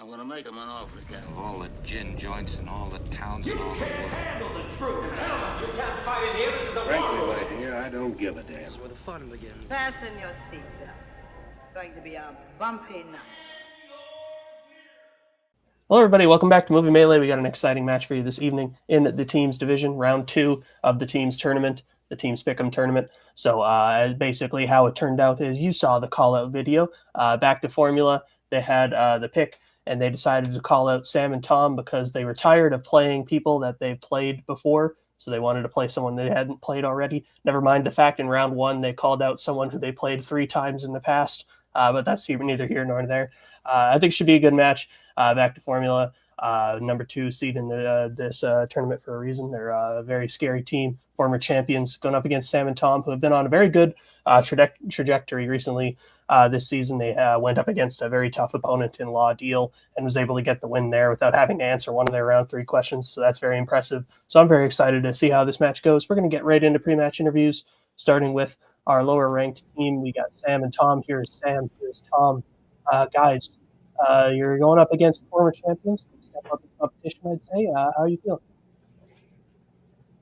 I'm gonna make him an offer again. Of all the gin joints and all the towns and all the world. Handle the truth. Gentlemen, you can't fight in here. This is the Frankly, war. my dear, I don't give a damn. This is where the fun begins. Fasten your seatbelts. It's going to be a bumpy night. Hello, everybody. Welcome back to Movie Melee. We got an exciting match for you this evening in the teams division, round 2 of the teams tournament, the teams pick'em tournament. So basically how it turned out is you saw the call-out video. Back to Formula, they had the pick, and they decided to call out Sam and Tom because they were tired of playing people that they played before. So they wanted to play someone they hadn't played already. Never mind the fact in round 1 they called out someone who they played 3 times in the past. But that's neither here nor there. I think it should be a good match. Back to Formula, number 2 seed in this tournament for a reason. They're a very scary team, former champions, going up against Sam and Tom, who have been on a very good trajectory recently. This season, they went up against a very tough opponent in Law Deal and was able to get the win there without having to answer one of their round 3 questions. So that's very impressive. So I'm very excited to see how this match goes. We're going to get right into pre-match interviews, starting with our lower-ranked team. We got Sam and Tom. Here's Sam. Here's Tom. Guys, you're going up against former champions. Step up in competition, I'd say. How are you feeling?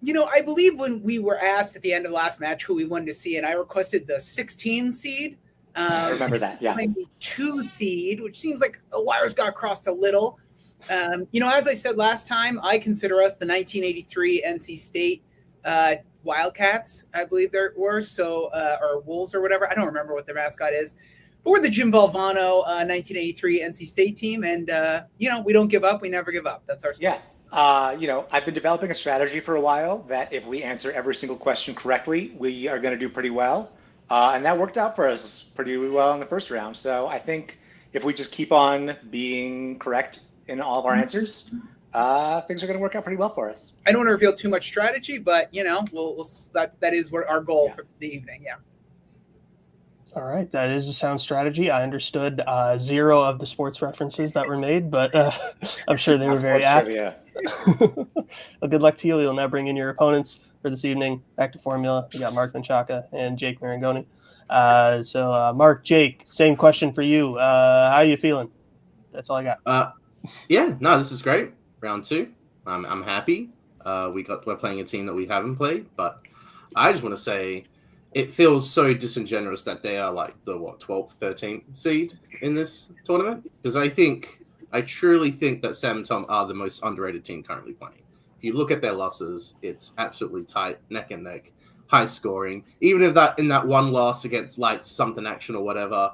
You know, I believe when we were asked at the end of the last match who we wanted to see, and I requested the 16 seed. I remember that, yeah. The 2 seed, which seems like the wires got crossed a little. You know, as I said last time, I consider us the 1983 NC State Wildcats, I believe there were, so or Wolves or whatever. I don't remember what their mascot is. But we're the Jim Valvano 1983 NC State team, and, you know, we don't give up. We never give up. That's our style. Yeah. You know, I've been developing a strategy for a while that if we answer every single question correctly, we are going to do pretty well. And that worked out for us pretty well in the first round. So I think if we just keep on being correct in all of our answers, things are going to work out pretty well for us. I don't want to reveal too much strategy, but, you know, that is what our goal for the evening, yeah. All right, that is a sound strategy. I understood 0 of the sports references that were made, but I'm sure they were very apt. Well, good luck to you. You'll now bring in your opponents for this evening. Back to Formula. We got Mark Menchaca and Jake Marangoni. So, Mark, Jake, same question for you. How are you feeling? That's all I got. Yeah, no, this is great. Round 2. I'm happy. We're playing a team that we haven't played, but I just want to say it feels so disingenuous that they are like the 12th, 13th seed in this tournament, because I truly think that Sam and Tom are the most underrated team currently playing. If you look at their losses, it's absolutely tight, neck and neck, high scoring. Even if that in that one loss against Lights something action or whatever,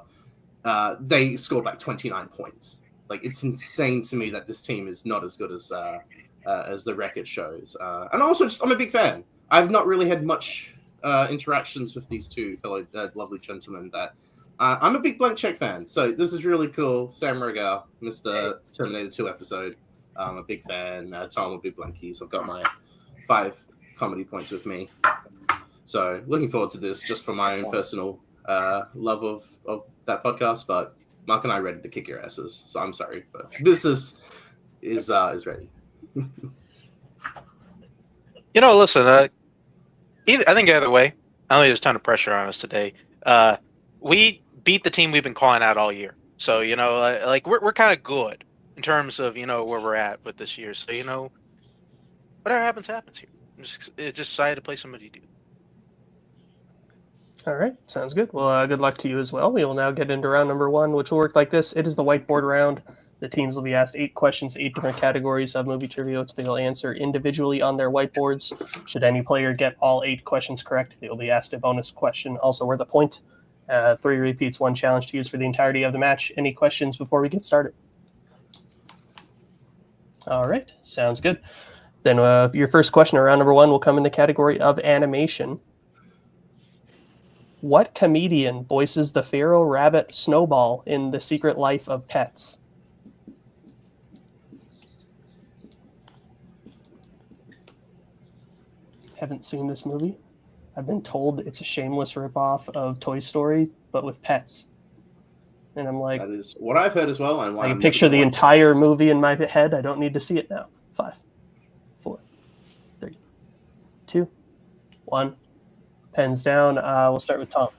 they scored like 29 points. Like, it's insane to me that this team is not as good as the record shows. And also, I'm a big fan. I've not really had much interactions with these two fellow lovely gentlemen. That I'm a big Blank Check fan, so this is really cool. Sam Regal, Mr. Terminator 2 episode. I'm a big fan. Tom will be Blankies. I've got my 5 comedy points with me. So looking forward to this just for my own personal love of that podcast. But Mark and I are ready to kick your asses. So I'm sorry, but this is ready. You know, listen, I think either way, I don't think there's a ton of pressure on us today. We beat the team we've been calling out all year. So, you know, like we're kind of good in terms of, you know, where we're at with this year. So, you know, whatever happens here. I'm just excited to play somebody new. All right, sounds good. Well, good luck to you as well. We will now get into round number 1, which will work like this. It is the whiteboard round. The teams will be asked 8 questions, 8 different categories of movie trivia, which they will answer individually on their whiteboards. Should any player get all 8 questions correct, they will be asked a bonus question, also worth a point. 3 repeats, 1 challenge to use for the entirety of the match. Any questions before we get started? All right, sounds good. Then your first question around number 1 will come in the category of animation. What comedian voices the Pharaoh Rabbit Snowball in The Secret Life of Pets? Haven't seen this movie. I've been told it's a shameless ripoff of Toy Story, but with pets. And I'm like, that is what I've heard as well. And why I can picture the entire movie in my head. I don't need to see it now. 5, 4, 3, 2, 1. Pens down. We'll start with Tom.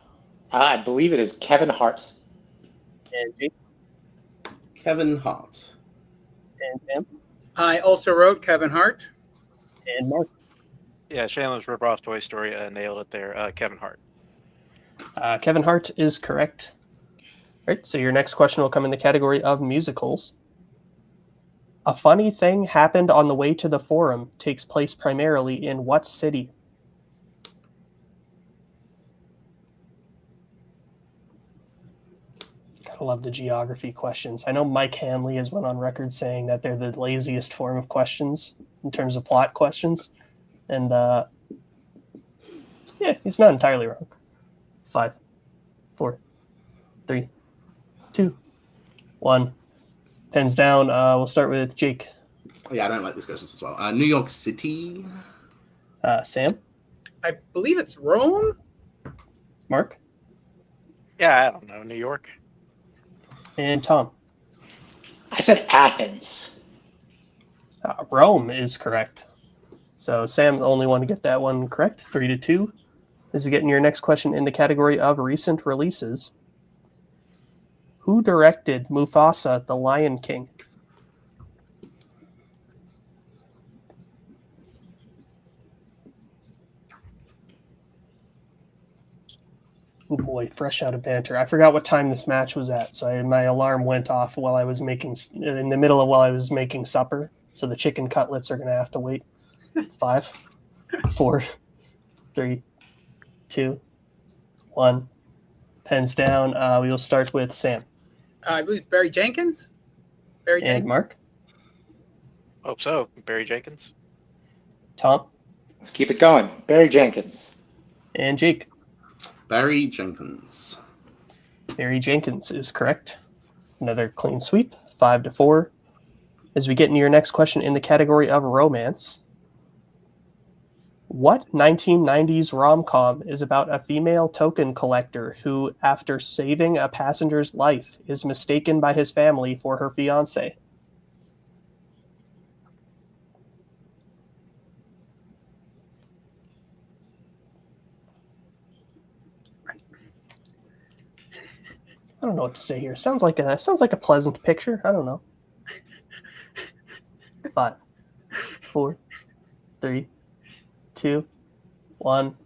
I believe it is Kevin Hart. And Jake. Kevin Hart. And Sam I also wrote Kevin Hart. and Mark. Yeah, Shameless rip-off Toy Story nailed it there. Kevin Hart. Kevin Hart is correct. All right, so your next question will come in the category of musicals. A Funny Thing Happened on the Way to the Forum takes place primarily in what city? Gotta love the geography questions. I know Mike Hanley has went on record saying that they're the laziest form of questions in terms of plot questions. And yeah, he's not entirely wrong. 5, 4, 3, 2, 1. Pens down. We'll start with Jake. Yeah, I don't like these questions as well. New York City. Sam, I believe it's Rome. Mark, Yeah, I don't know. New York. and Tom. I said Athens. Rome is correct. So Sam, the only one to get that one correct. 3-2. As we get in your next question in the category of recent releases, who directed Mufasa: The Lion King? Oh boy, fresh out of banter. I forgot what time this match was at, so my alarm went off while I was making supper. So the chicken cutlets are going to have to wait. 5, 4, 3, 2, 1. Pens down. We will start with Sam I believe it's Barry Jenkins. Barry and Jenkins. Mark, Hope so. Barry Jenkins. Tom, Let's keep it going. Barry Jenkins. and Jake. Barry Jenkins. Barry Jenkins is correct. Another clean sweep. 5-4. As we get into your next question in the category of romance, what 1990s rom-com is about a female token collector who, after saving a passenger's life, is mistaken by his family for her fiancé? I don't know what to say here. Sounds like a pleasant picture. I don't know. 5, 4, 3, 2, 1.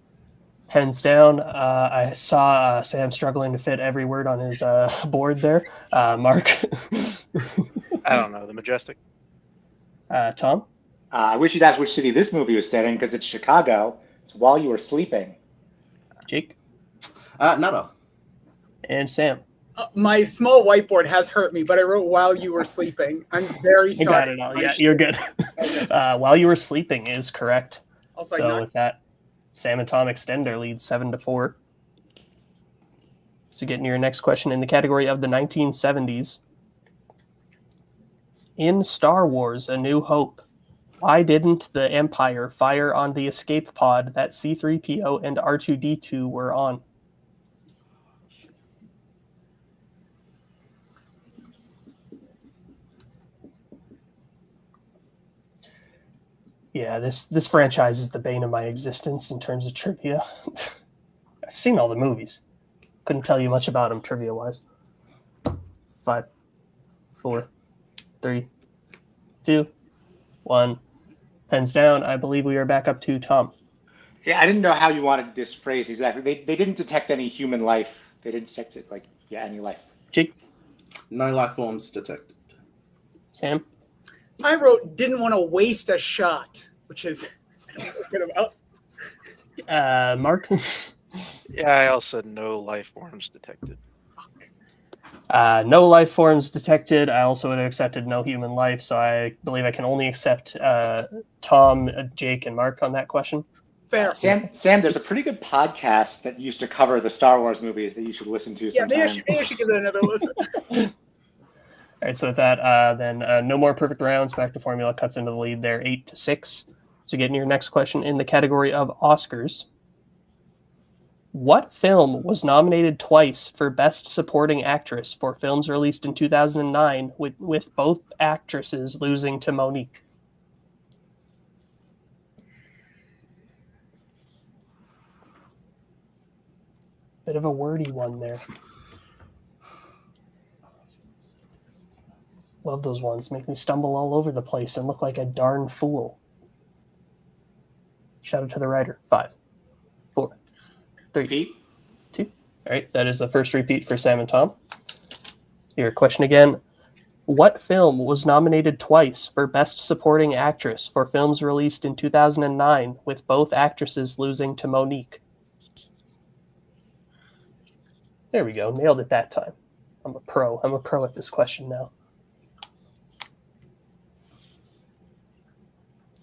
Pens down. I saw Sam struggling to fit every word on his board there. Mark, I don't know. The Majestic. Tom, I wish you'd ask which city this movie was set in because it's Chicago. It's While You Were Sleeping. Jake, Nada. and Sam. My small whiteboard has hurt me, but I wrote while you were sleeping. I'm very You sorry. got it all. Yeah, you're good. Okay. While You Were Sleeping is correct. Also, So with that, Sam and Tom extend their lead 7-4. So getting to your next question in the category of the 1970s. In Star Wars: A New Hope, why didn't the Empire fire on the escape pod that C-3PO and R2-D2 were on? Yeah, this franchise is the bane of my existence in terms of trivia. I've seen all the movies. Couldn't tell you much about them trivia-wise. 5, 4, 3, 2, 1. Pens down. I believe we are back up to Tom. Yeah, I didn't know how you wanted this phrase exactly. They didn't detect any human life. They didn't detect it, like, yeah, any life. Jake, No life forms detected. Sam, I wrote didn't want to waste a shot, which is good about. Mark. Yeah, I also said no life forms detected. No life forms detected. I also would have accepted no human life, so I believe I can only accept Tom, Jake, and Mark on that question. Fair. Sam, there's a pretty good podcast that used to cover the Star Wars movies that you should listen to Yeah, sometime. maybe I should give it another listen. All right, so with that, then no more perfect rounds. Back to formula cuts into the lead there, 8-6. So getting your next question in the category of Oscars. What film was nominated twice for Best Supporting Actress for films released in 2009, with both actresses losing to Monique? Bit of a wordy one there. Love those ones. Make me stumble all over the place and look like a darn fool. Shout out to the writer. 5, 4, 3, Pete? 2. All right, that is the first repeat for Sam and Tom. Your question again. What film was nominated twice for Best Supporting Actress for films released in 2009, with both actresses losing to Monique? There we go. Nailed it that time. I'm a pro. I'm a pro at this question now.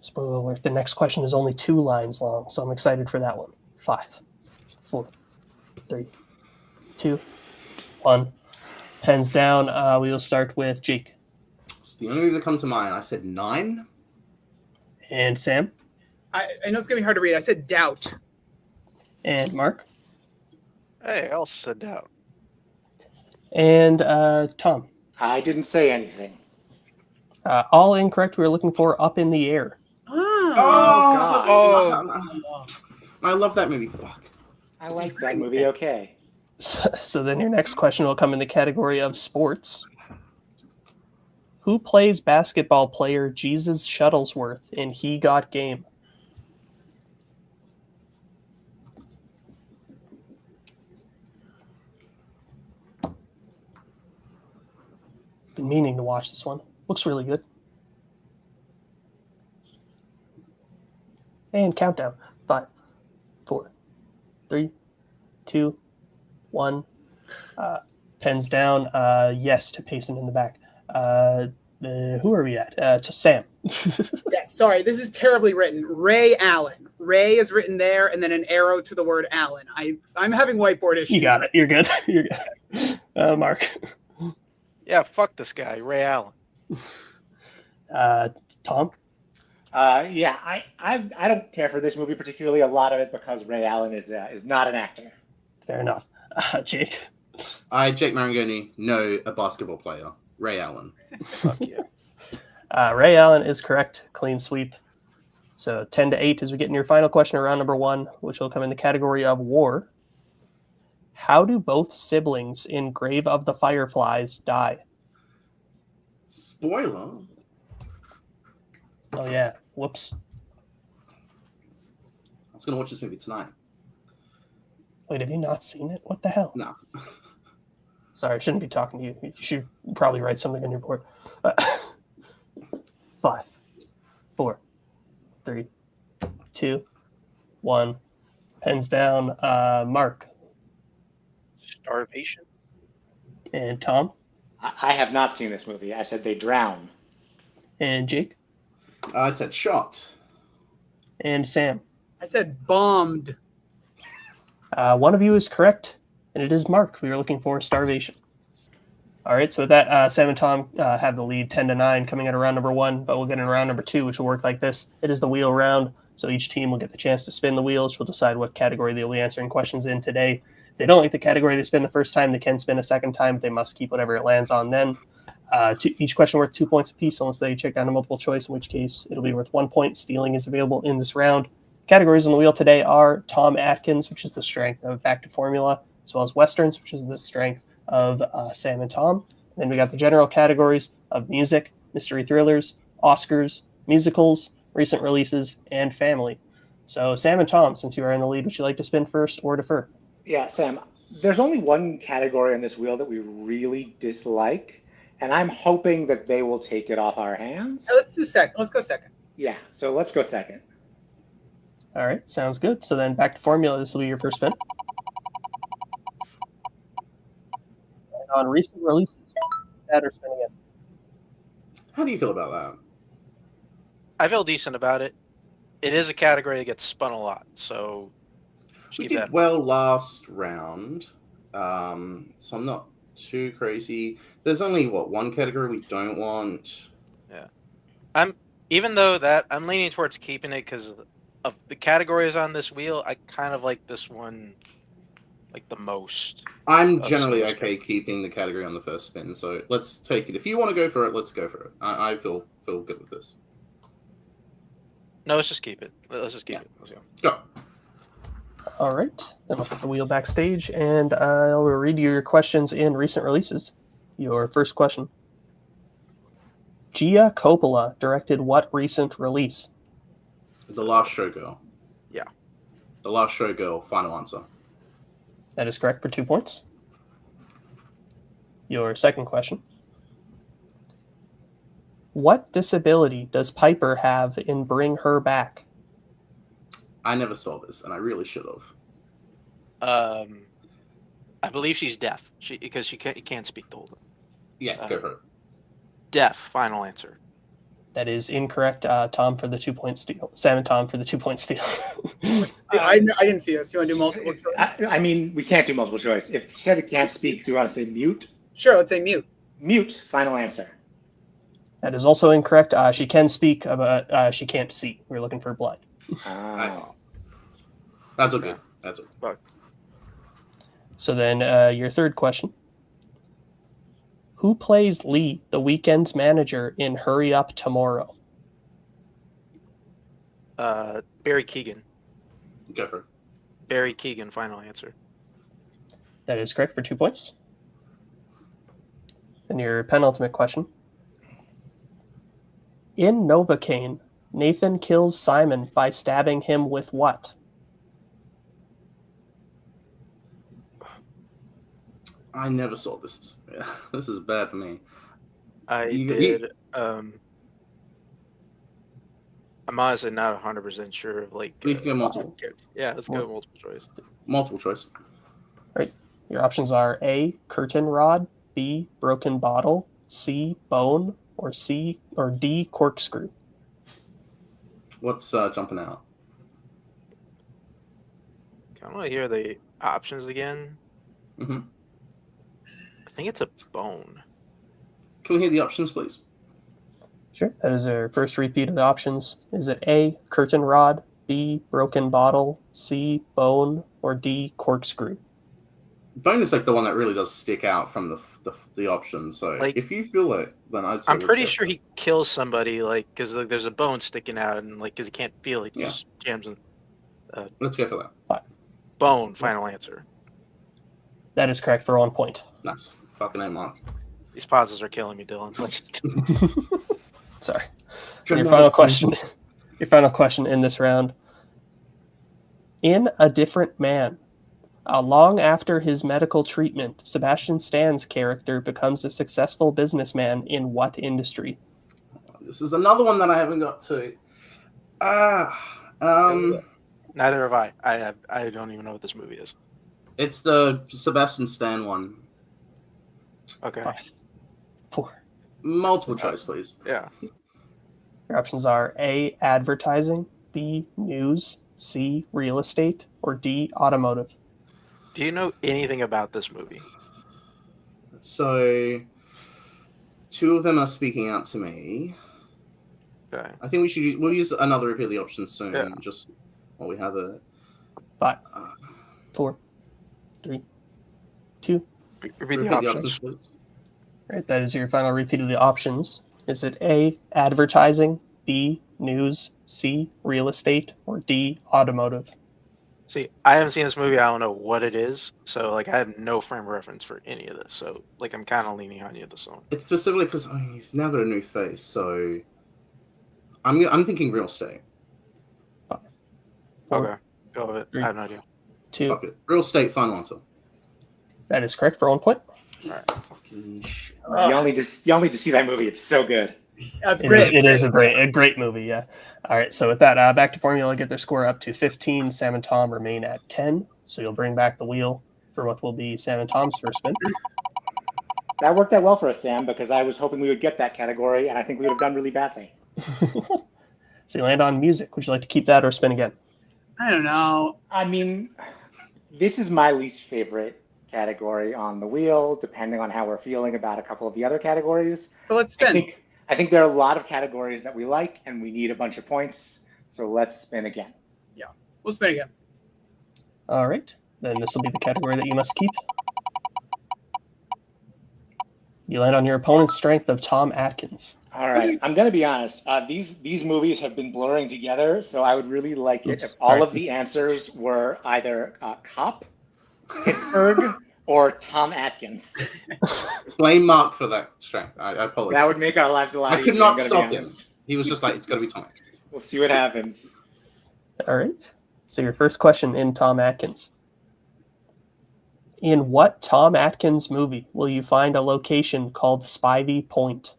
Spoiler alert, the next question is only 2 lines long, so I'm excited for that one. 5, 4, 3, 2, 1. Pens down. We will start with Jake. It's the only movie that comes to mind. I said 9. And Sam. I know it's going to be hard to read. I said Doubt. And Mark. Hey, I also said Doubt. And Tom. I didn't say anything. All incorrect. We were looking for Up in the Air. Oh, Oh. I love that movie. Fuck. I like that movie. Okay. So then your next question will come in the category of sports. Who plays basketball player Jesus Shuttlesworth in He Got Game? Been meaning to watch this one. Looks really good. And countdown. 5, 4, 3, 2, 1. Pens down. Yes to Payson in the back. Who are we at? To Sam. yes. Sorry, this is terribly written. Ray Allen. Ray is written there, and then an arrow to the word Allen. I'm having whiteboard issues. You got it. You're good. You're good. Mark. Yeah, fuck this guy, Ray Allen. Tom. Yeah, I don't care for this movie particularly. A lot of it because Ray Allen is not an actor. Fair enough. Jake. Jake Marangoni, no, a basketball player. Ray Allen. Fuck yeah. Ray Allen is correct. Clean sweep. So 10-8 as we get in your final question around number 1, which will come in the category of war. How do both siblings in Grave of the Fireflies die? Spoiler. Oh, yeah. Whoops. I was going to watch this movie tonight. Wait, have you not seen it? What the hell? No. Sorry, I shouldn't be talking to you. You should probably write something on your board. 5, 4, 3, 2, 1. Pens down. Mark. Starvation. And Tom. I have not seen this movie. I said they drown. And Jake. I said shot. And Sam. I said bombed. One of you is correct, and it is Mark. We were looking for starvation. All right, so with that, Sam and Tom have the lead 10-9 coming out of round number 1, but we'll get in round number 2, which will work like this. It is the wheel round, so each team will get the chance to spin the wheels. We'll decide what category they'll be answering questions in today. If they don't like the category they spin the first time, they can spin a second time, but they must keep whatever it lands on then. Each question worth 2 points apiece unless they check down a multiple choice, in which case it'll be worth 1 point. Stealing is available in this round. Categories on the wheel today are Tom Atkins, which is the strength of Back to Formula, as well as Westerns, which is the strength of Sam and Tom. And then we got the general categories of music, mystery thrillers, Oscars, musicals, recent releases, and family. So Sam and Tom, since you are in the lead, would you like to spin first or defer? Yeah, Sam, there's only one category on this wheel that we really dislike, and I'm hoping that they will take it off our hands. Let's do second. Let's go second. Yeah, so let's go second. All right, sounds good. So then Back to Formula, this will be your first spin. And on recent releases, that or spin again. How do you feel about that? I feel decent about it. It is a category that gets spun a lot, so We keep did that. well last round, so I'm not too crazy. There's only, one category we don't want? Even though that I'm leaning towards keeping it because of the categories on this wheel. I kind of like this one like the most. I'm generally okay keeping the category on the first spin, so let's take it. If you want to go for it, let's go for it. I feel good with this. No, let's just keep it. Let's just keep it. Let's go. Go. All right. Then we'll put the wheel backstage, and I'll read you your questions in recent releases. Your first question. Gia Coppola directed what recent release? The Last Showgirl. Yeah. The Last Showgirl, final answer. That is correct for 2 points. Your second question. What disability does Piper have in Bring Her Back? I never saw this, and I really should have. I believe she's deaf. Because she can't speak the whole time. Yeah, go for it. Deaf. Final answer. That is incorrect. Tom for the 2 point steal. Sam and Tom for the 2 point steal. I didn't see this. Do you want to do multiple choice? I mean, we can't do multiple choice. If she said it can't speak, do you want to say mute? Sure, let's say mute. Mute. Final answer. That is also incorrect. She can speak, but she can't see. We're looking for blind. Oh. That's okay. That's okay. So then your third question. Who plays Lee, the Weeknd's manager, in Hurry Up Tomorrow? Barry Keoghan. Go for it. Barry Keoghan. Final answer. That is correct for 2 points. And your penultimate question. In Novocaine, Nathan kills Simon by stabbing him with what? I never saw this. This is bad for me. I did. I'm honestly not 100% sure of like. We can go multiple. Yeah, let's go multiple choice. Multiple choice. Right. Your options are A, curtain rod, B, broken bottle, C, bone, or D, corkscrew. What's jumping out? I want to hear the options again. Mm-hmm. I think it's a bone. Can we hear the options, please? Sure. That is our first repeat of the options. Is it A, curtain rod, B, broken bottle, C, bone, or D, corkscrew? Bone is like the one that really does stick out from the options. So Like, if you feel it, then I'd say I'm pretty sure he kills somebody, like, because like, there's a bone sticking out, and like, because he can't feel it, he just jams in. Let's go for that. Bone. Final answer. That is correct for 1 point. Nice. Fucking A, Mark. These pauses are killing me, Dylan. Sorry. Your final question. Your final question in this round. In A Different Man, long after his medical treatment, Sebastian Stan's character becomes a successful businessman in what industry? This is another one that I haven't got to. Neither have I. I don't even know what this movie is. It's the Sebastian Stan one. Okay. 5, 4. Multiple choice, please. Yeah. Your options are A, advertising, B, news, C, real estate, or D, automotive. Do you know anything about this movie? So, two of them are speaking out to me. Okay. I think we'll use another repeat of the options soon, Yeah. just while we have it. 5, 4, 3, 2. Repeat the options. please. Right, that is your final repeat of the options. Is it A, advertising, B, news, C, real estate, or D, automotive? See, I haven't seen this movie. I don't know what it is. So, like, I have no frame of reference for any of this. So, like, I'm kind of leaning on you this one. It's specifically because he's now got a new face, so I'm thinking real estate. 5, 4, Okay. Go with it. 3, I have no idea. 2. Fuck it. Real estate, final answer. That is correct for 1 point. All right. Fucking shit. Y'all need to see that movie. It's so good. That's great. It is a great movie, yeah. All right, so with that, back to formula, get their score up to 15. Sam and Tom remain at 10. So you'll bring back the wheel for what will be Sam and Tom's first spin. That worked out well for us, Sam, because I was hoping we would get that category, and I think we would have done really badly. So you land on music. Would you like to keep that or spin again? I don't know. I mean, this is my least favorite category on the wheel, depending on how we're feeling about a couple of the other categories. So let's spin. I think there are a lot of categories that we like, and we need a bunch of points. So let's spin again. Yeah, we'll spin again. All right, then this will be the category that you must keep. You land on your opponent's strength of Tom Atkins. All right, I'm going to be honest. These movies have been blurring together, so I would really like it if all of the answers were either cop, Pittsburgh, Or Tom Atkins. Blame Mark for that strength. I apologize. That would make our lives a lot I easier. could not I'm gonna stop be him. honest. He was just like, it's going to be Tom Atkins. We'll see what happens. All right. So your first question in Tom Atkins. In what Tom Atkins movie will you find a location called Spivey Point?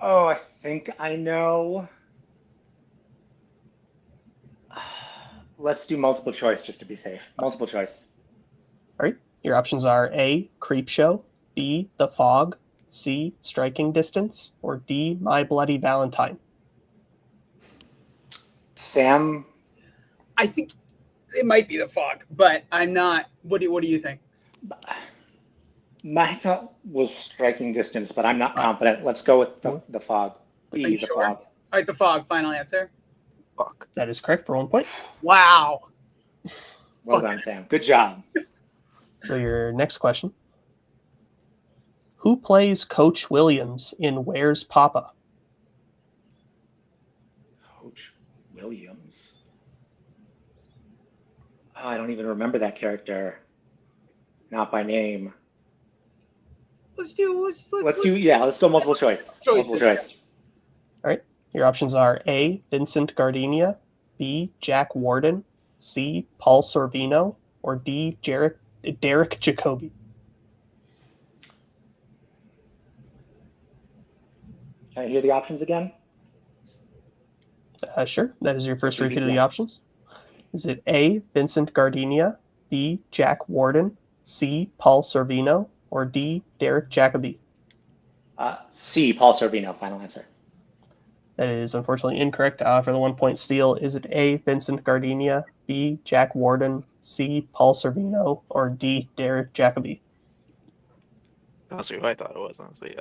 Oh, I think I know. Let's do multiple choice just to be safe. Multiple choice. All right. Your options are A, Creepshow, B, The Fog, C, Striking Distance, or D, My Bloody Valentine. Sam, I think it might be The Fog, but I'm not. What do you think? my thought was striking distance, but I'm not confident. Let's go with the fog. Are B, you the sure? fog. All right, The Fog. Final answer. Fuck. That is correct for 1 point. Wow. Well Fuck. done, Sam. Good job. So your next question. Who plays Coach Williams in Where's Papa? Coach Williams. Oh, I don't even remember that character. Not by name. Let's Let's go multiple choice. Multiple choice. All right. Your options are A, Vincent Gardenia, B, Jack Warden, C, Paul Sorvino, or D, Derek Jacobi. Can I hear the options again? Sure. That is your first Repeat repeat of the the options. Is it A, Vincent Gardenia, B, Jack Warden, C, Paul Sorvino, or D, Derek Jacobi? C, Paul Sorvino. Final answer. That is unfortunately incorrect for the 1 point steal. Is it A, Vincent Gardenia, B, Jack Warden, C, Paul Sorvino, or D, Derek Jacobi? That's who I thought it was, honestly.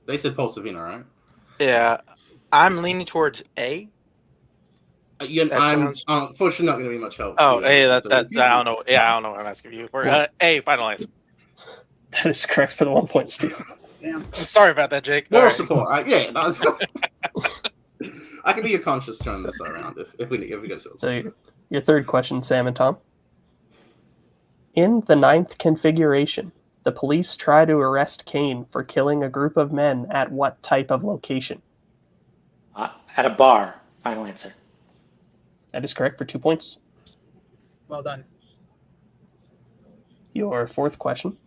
They said Paul Savino, right? Yeah, I'm leaning towards A. I'm sounds- unfortunately not going to be much help. Oh, to you, hey, Anderson, that's so I don't know. Yeah, I don't know what I'm asking you for. Cool. A, final answer. That is correct for the 1 point steal. Damn. Sorry about that, Jake. Moral All right. support. I can be your conscious turn this around if we go to So your third question, Sam and Tom. In the 9th configuration, the police try to arrest Kane for killing a group of men at what type of location? At a bar. Final answer. That is correct for 2 points. Well done. Your fourth question.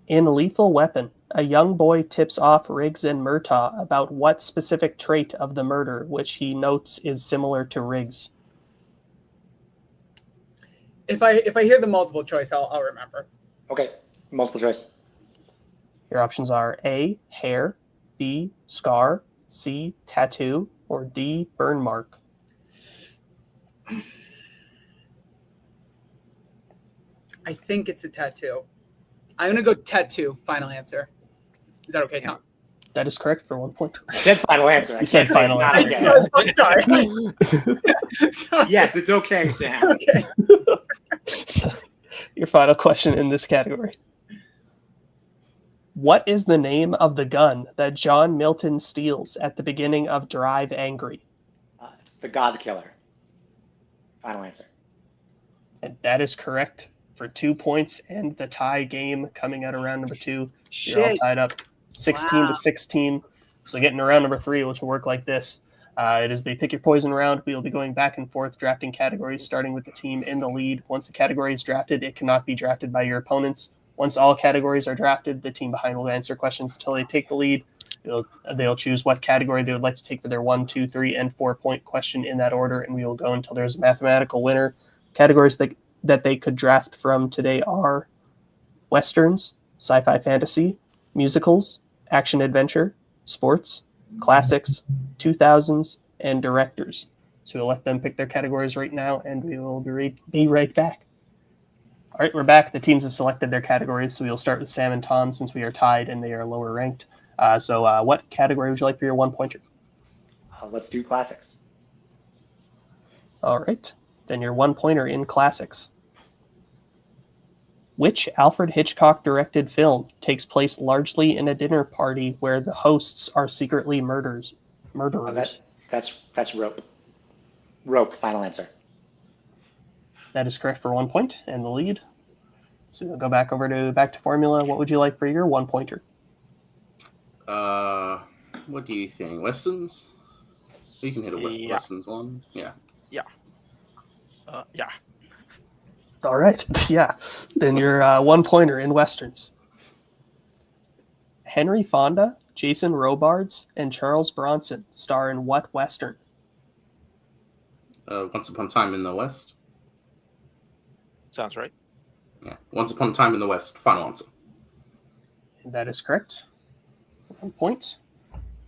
In Lethal Weapon, a young boy tips off Riggs and Murtaugh about what specific trait of the murder which he notes is similar to Riggs? If I hear the multiple choice, I'll remember. Okay. Multiple choice. Your options are A, hair, B, scar, C, tattoo, or D, burn mark. I think it's a tattoo. I'm gonna go tattoo. Final answer. Is that okay, Tom? That is correct for 1 point. I said final answer. I You said can't say it's final not answer. okay. I'm sorry. Sorry. Yes, it's okay, Sam. Okay. So, your final question in this category. What is the name of the gun that John Milton steals at the beginning of Drive Angry? It's the God Killer. Final answer. And that is correct for 2 points and the tie game coming out of round number 2. You're all Shit. tied up 16 to 16. So getting to round number 3, which will work like this. It is the pick your poison round. We will be going back and forth drafting categories, starting with the team in the lead. Once a category is drafted, it cannot be drafted by your opponents. Once all categories are drafted, the team behind will answer questions until they take the lead. They'll choose what category they would like to take for their 1, 2, 3, and 4 point question in that order, and we will go until there's a mathematical winner. Categories that they could draft from today are Westerns, sci-fi fantasy, musicals, action-adventure, sports, classics, 2000s, and directors. So we'll let them pick their categories right now, and we will be right back. All right, we're back. The teams have selected their categories, so we'll start with Sam and Tom since we are tied and they are lower ranked. So what category would you like for your 1 pointer? Let's do classics. All right, then your 1 pointer in classics. Which Alfred Hitchcock directed film takes place largely in a dinner party where the hosts are secretly murderers? That's Rope. Rope. Final answer. That is correct for 1 point and the lead. So we'll go back to formula. What would you like for your 1 pointer? What do you think? Westerns? You can hit a Yeah. Westerns one. Yeah. Yeah. All right. Yeah. Then your 1 pointer in westerns. Henry Fonda, Jason Robards, and Charles Bronson star in what western? Once Upon a Time in the West. Sounds right. Yeah. Once Upon a Time in the West. Final answer. That is correct. 1 point.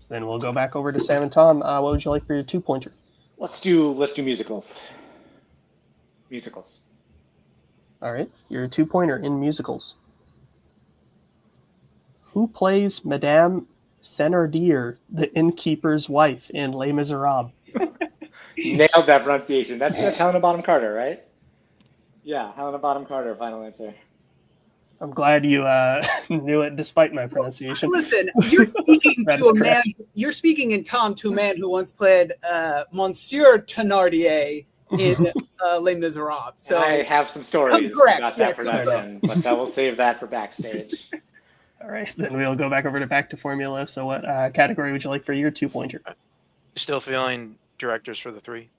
So then we'll go back over to Sam and Tom. What would you like for your 2 pointer? Let's do musicals. Musicals. All right. Your 2 pointer in musicals. Who plays Madame Thénardier, the innkeeper's wife in Les Miserables? Nailed that pronunciation. That's Helena Bonham Carter, right? Yeah, Helena Bonham Carter. Final answer. I'm glad you knew it despite my pronunciation. Listen, you're speaking That to is a man. correct. You're speaking in Tom to a man who once played Monsieur Thénardier in Les Miserables. So I have some stories correct, about that yes. production, but I will save that for backstage. All right, then we'll go back over to formula. So what category would you like for your 2 pointer? Still feeling directors for the 3?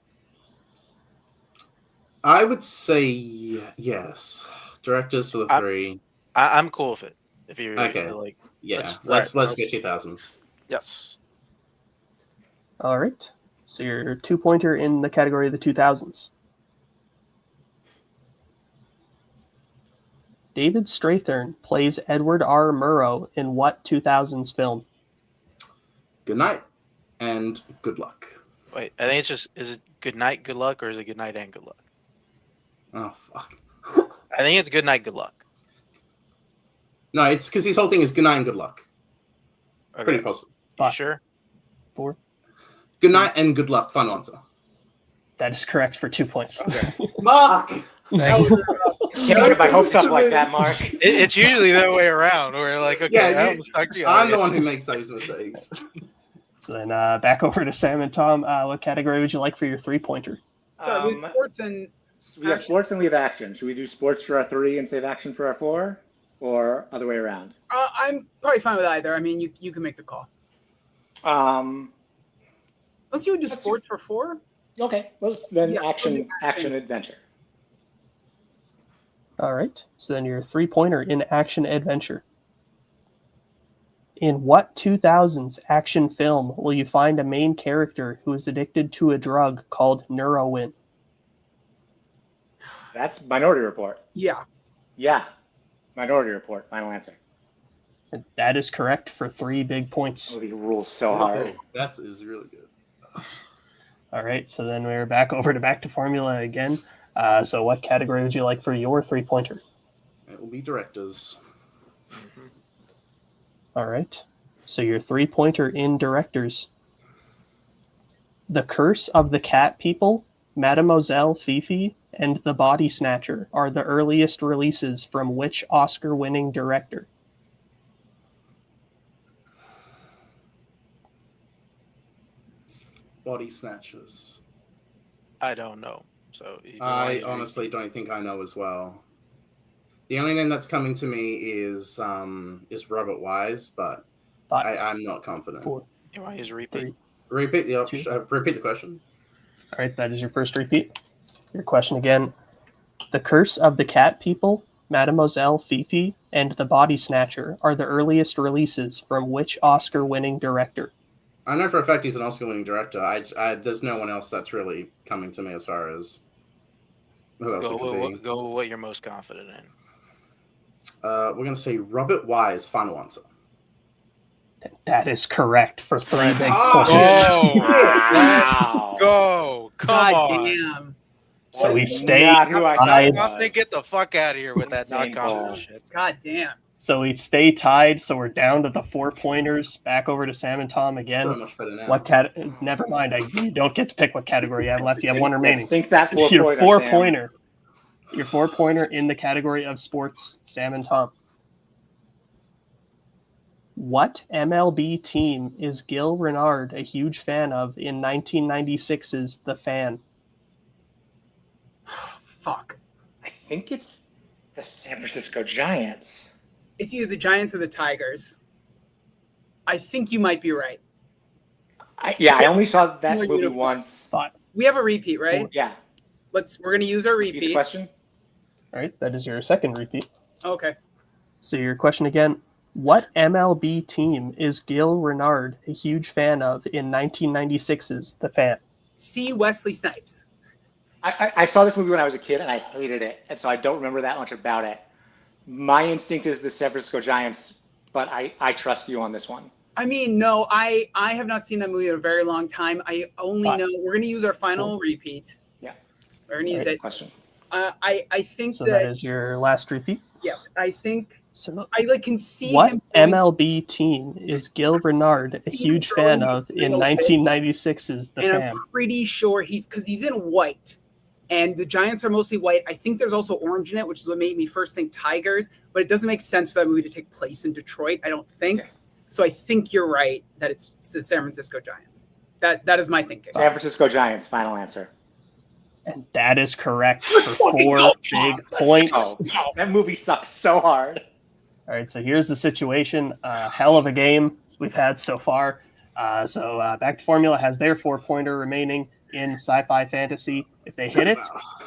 I would say yes. Directors for the 3. I'm cool with it. If you're Okay. like, Yeah. let's Let's get 2000s. Yes. All right. So your 2 pointer in the category of the 2000s. David Strathairn plays Edward R. Murrow in what 2000s film? Good night and good luck. Wait, I think it's just, is it good night, good luck, or is it good night and good luck? Oh fuck. I think it's good night, good luck. No, it's because his whole thing is good night and good luck. Okay. Pretty possible. You sure? 4. Good night and good luck. Final answer. That is correct for 2 points. Okay. Mark. Thank you. Can't get my hopes up like that, Mark. It's usually the way around. Where like, okay, Yeah, I almost talked to you. I'm the It's- one who makes those mistakes. So then back over to Sam and Tom. What category would you like for your 3 pointer? sorry, with sports and We have sports and we have action. Should we do sports for our 3 and save action for our 4, or other way around? I'm probably fine with either. I mean, you can make the call. Let's do sports for 4. Okay, let's then Yeah, action action. adventure. All right. So then your 3 pointer in action adventure. In what 2000s action film will you find a main character who is addicted to a drug called Neurowin? That's Minority Report. Yeah. Yeah, Minority Report. Final answer. And that is correct for 3 big points. Oh, he rules so hard. That is really good. All right. So then we're back to formula again. So what category would you like for your 3 pointer? It will be directors. All right. So your 3 pointer in directors. The Curse of the Cat People, Mademoiselle Fifi, and The Body Snatcher are the earliest releases from which Oscar-winning director? Body Snatchers. I don't know. So if you I want to- honestly don't think I know as well. The only name that's coming to me is Robert Wise, but I'm not confident. 4, you want to use a repeat? 3. Repeat the 2. repeat the question. All right, that is your first repeat. Your question again. The Curse of the Cat People, Mademoiselle Fifi, and The Body Snatcher are the earliest releases from which Oscar-winning director? I know for a fact he's an Oscar-winning director. There's no one else that's really coming to me as far as who else it could be. Go what you're most confident in. We're going to say Robert Wise. Final answer. That is correct for 3 big Oh, points. Wow. Go! Come God on! damn. So we That's stay not who I thought tied. it Not was. to get the fuck out of here with that not Insane confident ball. shit. God damn. So we stay tied. So we're down to the 4 pointers. Back over to Sam and Tom again. So much better now. Never mind. You don't get to pick what category you have left. You have one Let's remaining. sink that 4 Your pointer, 4 Sam. pointer. Your 4 pointer in the category of sports. Sam and Tom. What MLB team is Gil Renard a huge fan of in 1996's The Fan? Fuck. I think it's the San Francisco Giants. It's either the Giants or the Tigers. I think you might be right. I only saw that More movie uniform. once. Five. We have a repeat, right? Yeah. We're gonna use our Repeat the repeat. question. All right, that is your second repeat. Okay. So your question again: what MLB team is Gil Renard a huge fan of in 1996's The Fan? See Wesley Snipes. I saw this movie when I was a kid and I hated it, and so I don't remember that much about it. My instinct is the San Francisco Giants, but I trust you on this one. I mean, no, I have not seen that movie in a very long time. I only know we're gonna use our final repeat. Yeah. We're gonna use it. Question. I think So that that is your last repeat. yes, I think So I like can see what him going, MLB team is Gil Renard a See him huge going fan of in a little bit. 1996's The and Fan? I'm pretty sure because he's in white, and the Giants are mostly white. I think there's also orange in it, which is what made me first think Tigers. But it doesn't make sense for that movie to take place in Detroit. I don't think. Yeah. So I think you're right that it's the San Francisco Giants. That is my thinking. San Francisco Giants. Final answer. And that is correct Let's for fucking 4 go, big Tom. points. Oh, that movie sucks so hard. All right, so here's the situation. Hell of a game we've had so far. Back to Formula has their 4-pointer remaining in sci-fi fantasy. If they hit it,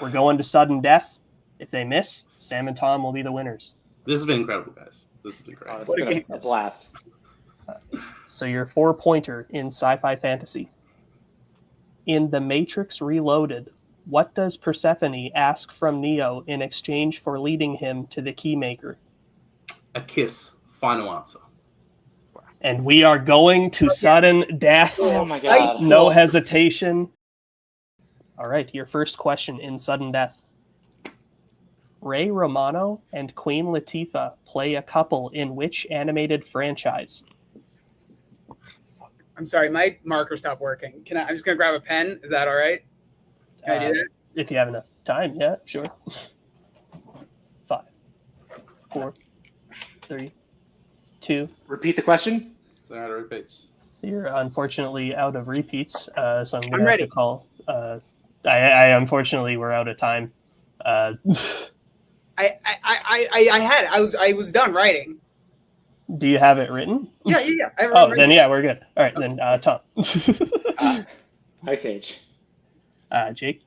we're going to sudden death. If they miss, Sam and Tom will be the winners. This has been incredible, guys. This has been great. Oh, it's been a blast. So your 4-pointer in sci-fi fantasy. In The Matrix Reloaded, what does Persephone ask from Neo in exchange for leading him to the Keymaker? A kiss. Final answer. And we are going to sudden death. Oh my god. No hesitation. All right, your first question in sudden death. Ray Romano and Queen Latifah play a couple in which animated franchise? I'm sorry, my marker stopped working. I'm just gonna grab a pen. Is that all right? Can I do that? If you have enough time, yeah, sure. 5, 4, 3, 2. Repeat the question. They're out of repeats. You're unfortunately out of repeats, so I'm I'm gonna have ready. to call. I unfortunately we're out of time. I had it. I was done writing. Do you have it written? Yeah. I have it Oh, written. then yeah, we're good. All right, then Tom. Ice Age. Jake,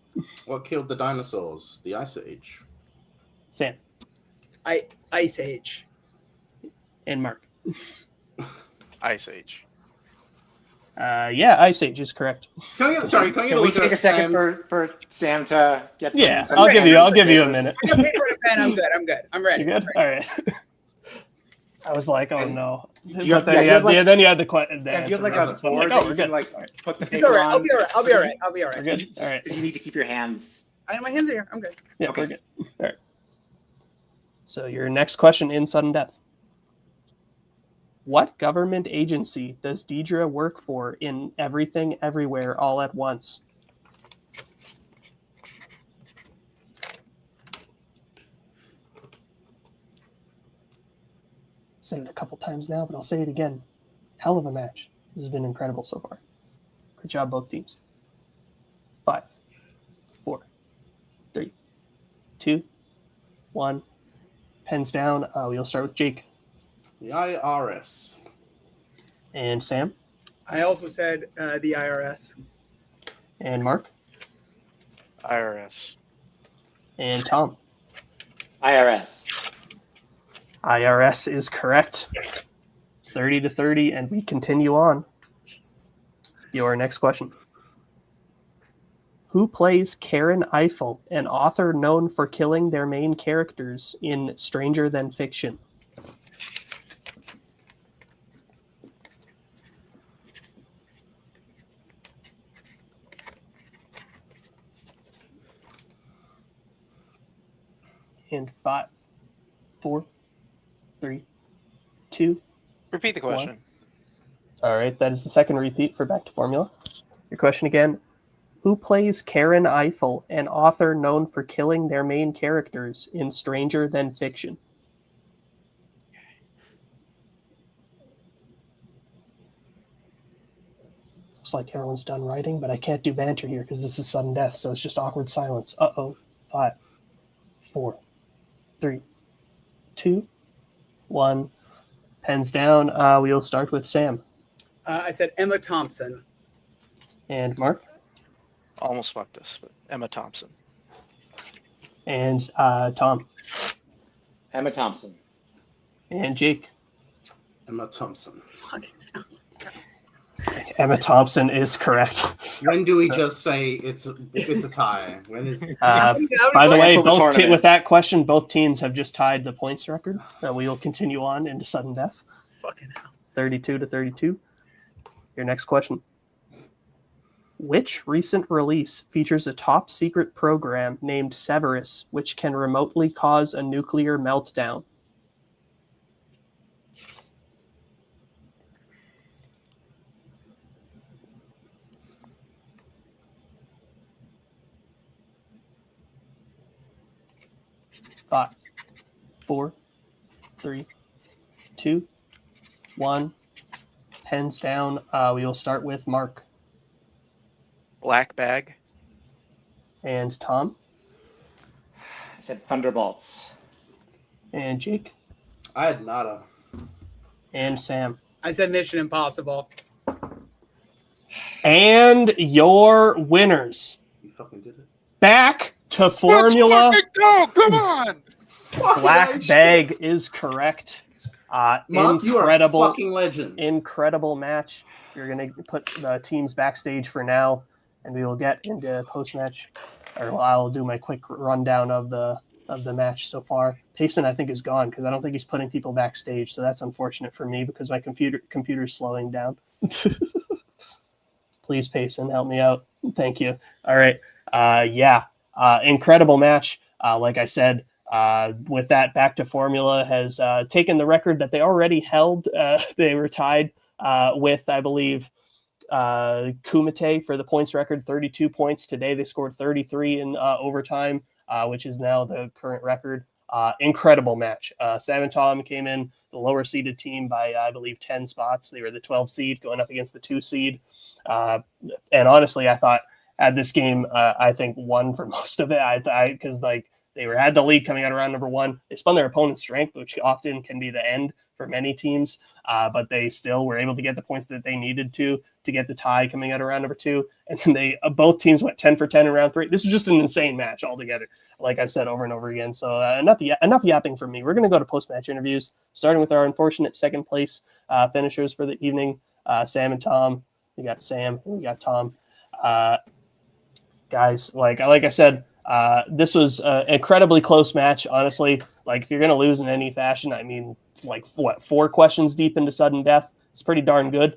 What killed the dinosaurs? The Ice Age. Sam, Ice Age. and Mark. Ice Age. Yeah, Ice Age is correct. Can I get Can a we look take at a second Sam's- for Sam to get Yeah, some I'll give you a minute. I got paper and a pen. I'm good. I'm ready. You good? All right. I was like, oh no. You have- But yeah, you have, like- then you had the question. Sam, do you have like a I'm board like, that oh, we're you good. can like put the It's paper all right. on? I'll be all right. We're good. All right. You need to keep your hands. My hands are here. I'm good. Yeah, Okay. we're good. All right. So your next question in sudden death. What government agency does Deidre work for in Everything Everywhere All at Once? Said it a couple times now, but I'll say it again. Hell of a match. This has been incredible so far. Good job, both teams. 5, 4, 3, 2, 1. Pens down. We'll start with Jake The IRS. and Sam I also said the IRS. and Mark IRS. and Tom. IRS. IRS is correct. 30-30, and we continue on. Your next question. Who plays Karen Eiffel, an author known for killing their main characters in Stranger Than Fiction? In 5, 4, 3, 2. Repeat the question. All right, that is the second repeat for Back to Formula. Your question again. Who plays Karen Eiffel, an author known for killing their main characters in Stranger Than Fiction? Looks like everyone's done writing, but I can't do banter here because this is sudden death, so it's just awkward silence. Uh-oh. 5, 4, 3, 2, 1. Pens down. We'll start with Sam. I said Emma Thompson. And Mark. Almost fucked us, but Emma Thompson. And Tom. Emma Thompson. And Jake. Emma Thompson. Emma Thompson is correct. When do we just say it's a tie? When is By the way, Cancel the tournament. with that question, both teams have just tied the points record. We will continue on into sudden death. Fucking hell. 32-32. Your next question. Which recent release features a top secret program named Severus, which can remotely cause a nuclear meltdown? Five, 4, 3, 2, 1. Pens down. We will start with Mark. Black bag. And Tom. I said Thunderbolts. And Jake. I had nada. And Sam. I said Mission Impossible. And your winners. You fucking did it. Back to formula. Let's fucking go! Come on! Black bag is correct. Mark, you are a fucking legend. Incredible match. You're going to put the teams backstage for now, and we will get into post-match. Or I'll do my quick rundown of the match so far. Payson, I think, is gone because I don't think he's putting people backstage, so that's unfortunate for me because my computer's slowing down. Please, Payson, help me out. Thank you. All right. Incredible match. Like I said, with that, Back to Formula has taken the record that they already held. They were tied with, I believe, Kumite for the points record, 32 points. Today they scored 33 in overtime, which is now the current record. Incredible match. Sam and Tom came in the lower seeded team by, I believe, 10 spots. They were the 12 seed going up against the 2 seed. And honestly, I thought at this game, I think won for most of it. Because they had the lead coming out of round number 1. They spun their opponent's strength, which often can be the end for many teams. But they still were able to get the points that they needed to get the tie coming out of round number 2. And then they both teams went 10 for 10 in round 3. This was just an insane match altogether, like I said over and over again. So enough yapping from me. We're going to go to post-match interviews, starting with our unfortunate second place finishers for the evening, Sam and Tom. We got Sam, we got Tom. Guys, like I said, this was an incredibly close match, honestly. Like, if you're going to lose in any fashion, I mean, 4 questions deep into sudden death, it's pretty darn good.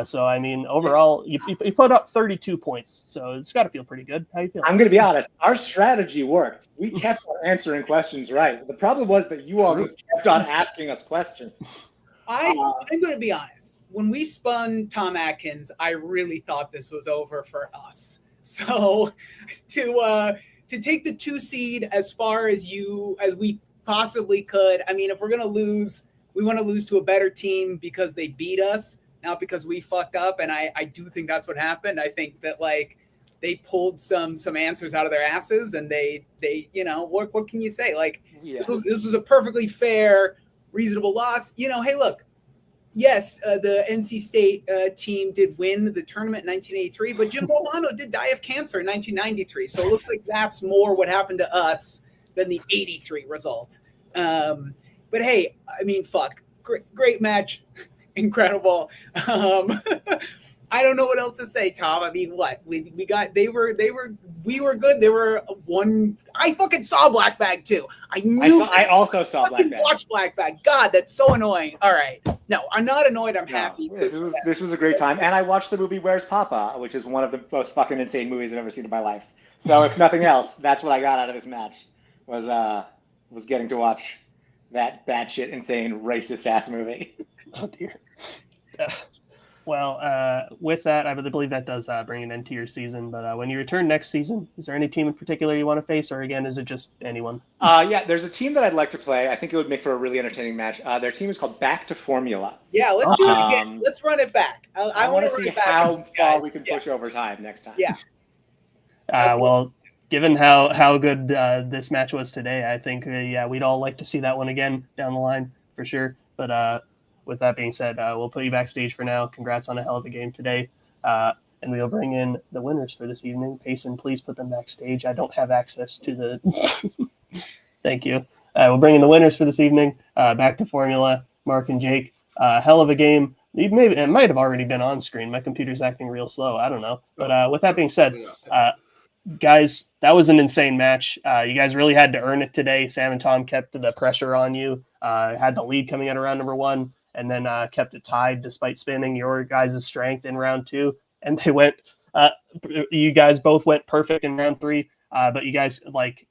So, I mean, overall, you put up 32 points, so it's got to feel pretty good. How you feeling? I'm going to be honest. Our strategy worked. We kept on answering questions right. The problem was that you all just kept on asking us questions. I'm going to be honest. When we spun Tom Atkins, I really thought this was over for us. So, to take the 2 seed as far as we possibly could. I mean, if we're going to lose, we want to lose to a better team because they beat us, not because we fucked up. And I do think that's what happened. I think that they pulled some answers out of their asses, and they what can you say? This was a perfectly fair, reasonable loss. Hey, look, yes, the NC State team did win the tournament in 1983, but Jim Bolano did die of cancer in 1993. So it looks like that's more what happened to us than the 83 result. But hey, I mean, fuck, great match, incredible. I don't know what else to say, Tom. I mean, what we got? We were good. They were one. I fucking saw Black Bag too. I also saw Black Bag. Watch Black Bag. God, that's so annoying. All right, no, I'm not annoyed. I'm happy. This was a great time, and I watched the movie Where's Papa, which is one of the most fucking insane movies I've ever seen in my life. So if nothing else, that's what I got out of this match was getting to watch that batshit insane racist ass movie. Oh dear. Well, with that, I believe that does bring an end to your season. But when you return next season, is there any team in particular you want to face, or again, is it just anyone? Yeah, there's a team that I'd like to play. I think it would make for a really entertaining match. Their team is called Back to Formula. Yeah, let's do it again. Let's run it back. I want to see how far we can push over time next time. Yeah. Well, given how good this match was today, I think we'd all like to see that one again down the line for sure. But with that being said, we'll put you backstage for now. Congrats on a hell of a game today. And we'll bring in the winners for this evening. Payson, please put them backstage. I don't have access to the. Thank you. We'll bring in the winners for this evening. Back to Formula, Mark and Jake. Hell of a game. It might have already been on screen. My computer's acting real slow. I don't know. But with that being said, guys, that was an insane match. You guys really had to earn it today. Sam and Tom kept the pressure on you. Had the lead coming out of round number 1, and then kept it tied despite spinning your guys' strength in round 2. And they went. You guys both went perfect in round 3. But you guys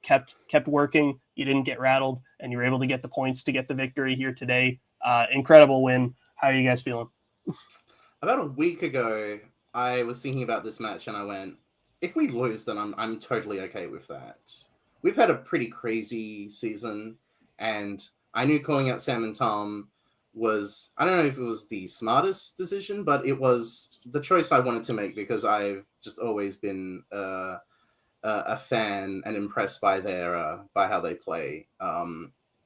kept working. You didn't get rattled, and you were able to get the points to get the victory here today. Incredible win. How are you guys feeling? About a week ago, I was thinking about this match, and I went, if we lose, then I'm totally okay with that. We've had a pretty crazy season, and I knew calling out Sam and Tom was, I don't know if it was the smartest decision, but it was the choice I wanted to make because I've just always been a fan and impressed by by how they play.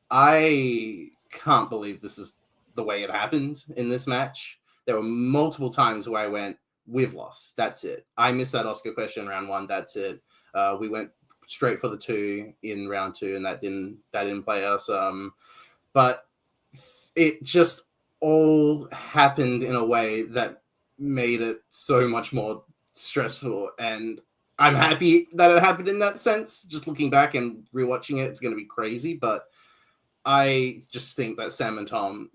I can't believe this is the way it happened in this match. There were multiple times where I went, we've lost. That's it. I missed that Oscar question in round 1. That's it. We went straight for the 2 in round 2, and that didn't play us. But it just all happened in a way that made it so much more stressful. And I'm happy that it happened in that sense. Just looking back and rewatching it, it's going to be crazy. But I just think that Sam and Tom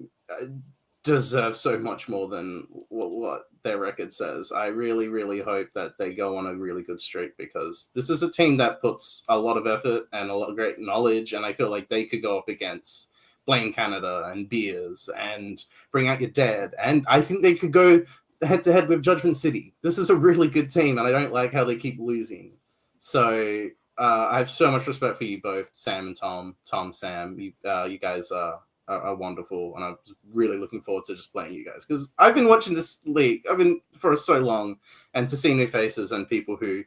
deserve so much more than what their record says. I really, really hope that they go on a really good streak because this is a team that puts a lot of effort and a lot of great knowledge. And I feel like they could go up against Blame Canada and Beers and Bring Out Your Dead. And I think they could go head-to-head with Judgment City. This is a really good team, and I don't like how they keep losing. So I have so much respect for you both, Sam and Tom. Tom, Sam, you guys are wonderful, and I'm really looking forward to just playing you guys because I've been watching this league. I've been for so long, and to see new faces and people who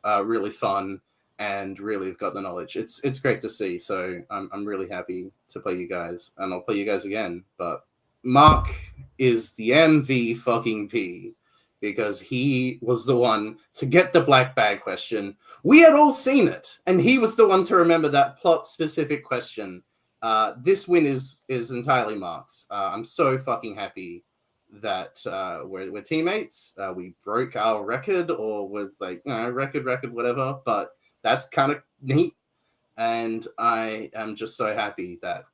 are really fun and really have got the knowledge. It's great to see. So I'm really happy to play you guys, and I'll play you guys again. But Mark is the MV fucking P because he was the one to get the black bag question. We had all seen it, and he was the one to remember that plot specific question. This win is entirely Mark's. I'm so fucking happy that we're teammates. We broke our record, or with record, whatever. But that's kind of neat, and I am just so happy that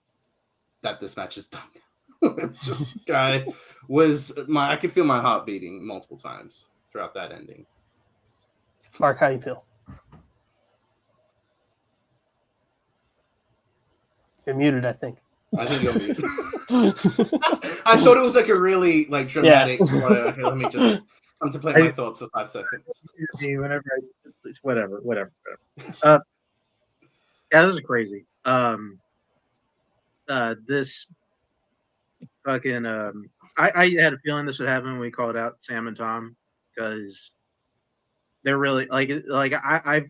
this match is done. I could feel my heart beating multiple times throughout that ending. Mark, how you feel? You're muted, I think. I think you're muted. I thought it was like a really dramatic slow. Okay, let me just contemplate my thoughts for 5 seconds. Whatever. Yeah, this is crazy. This fucking I had a feeling this would happen when we called out Sam and Tom because they're really I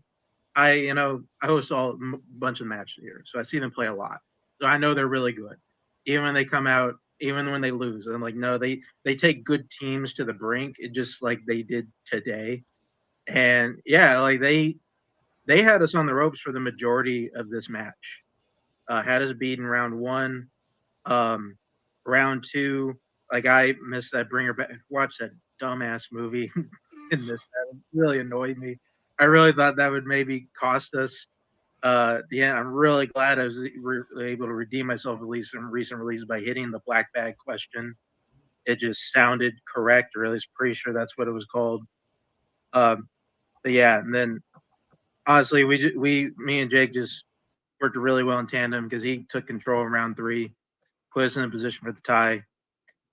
host a bunch of matches here, so I see them play a lot. So I know they're really good, even when they come out, even when they lose. I'm like, no, they take good teams to the brink, just like they did today. And yeah, they had us on the ropes for the majority of this match. Had us beat in round 1. Round 2, I missed that bringer back. Watch that dumbass movie in this. That really annoyed me. I really thought that would maybe cost us the end. I'm really glad I was able to redeem myself at least in recent releases by hitting the black bag question. It just sounded correct, or at least pretty sure that's what it was called. But yeah, and then honestly, me and Jake just worked really well in tandem because he took control in round 3, put us in a position for the tie.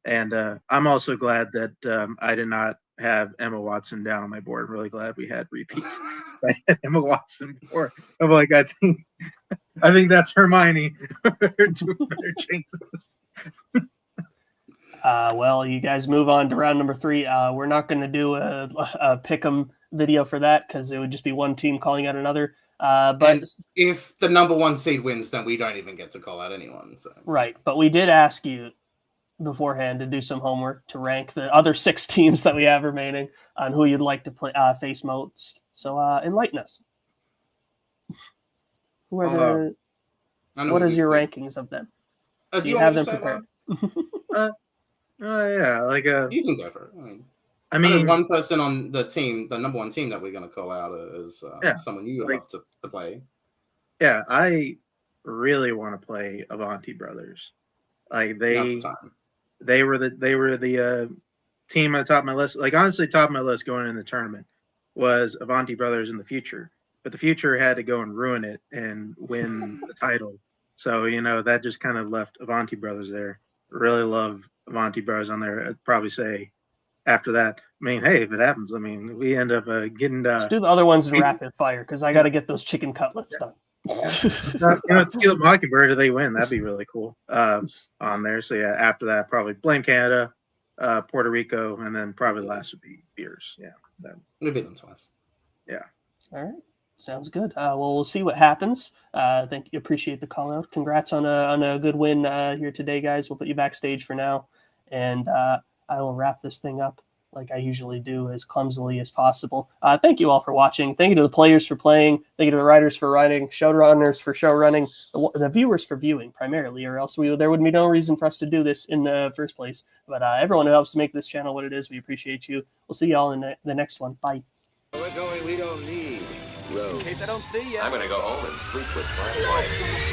And I'm also glad that I did not have Emma Watson down on my board. I'm really glad we had repeats. I had Emma Watson before. I'm like, I think that's Hermione. Better change this. Well, you guys move on to round number 3. We're not going to do a pick 'em video for that because it would just be one team calling out another. But And if the number 1 seed wins, then we don't even get to call out anyone. So right, but we did ask you beforehand to do some homework to rank the other 6 teams that we have remaining on who you'd like to play face most. So enlighten us. Who are what is your rankings of them? Do you have them prepared? Yeah, like you can go for it. I mean, one person on the team, the number 1 team that we're going to call out is someone you would love to play. Yeah, I really want to play Avanti Brothers. Like they were the team on top of my list. Like honestly, top of my list going in the tournament was Avanti Brothers in the future, but the future had to go and ruin it and win the title. So that just kind of left Avanti Brothers there. Really love Avanti Brothers on there. I'd probably say after that. I mean, hey, if it happens, I mean, we end up getting. Let's do the other ones in rapid fire because I got to get those chicken cutlets done. To Kill Mockingbird, if they win, that'd be really cool on there. So yeah, after that, probably blame Canada, Puerto Rico, and then probably last would be Beers. Yeah, we beat them twice. Yeah. All right, sounds good. Well, we'll see what happens. Thank you, appreciate the call out. Congrats on a good win here today, guys. We'll put you backstage for now, and I will wrap this thing up like I usually do, as clumsily as possible. Thank you all for watching. Thank you to the players for playing. Thank you to the writers for writing, showrunners for show running, the viewers for viewing primarily, or else there would be no reason for us to do this in the first place. But everyone who helps to make this channel what it is, we appreciate you. We'll see y'all in the next one. Bye. We're going, we don't need roads. In case I don't see you. I'm gonna go home and sleep with my wife.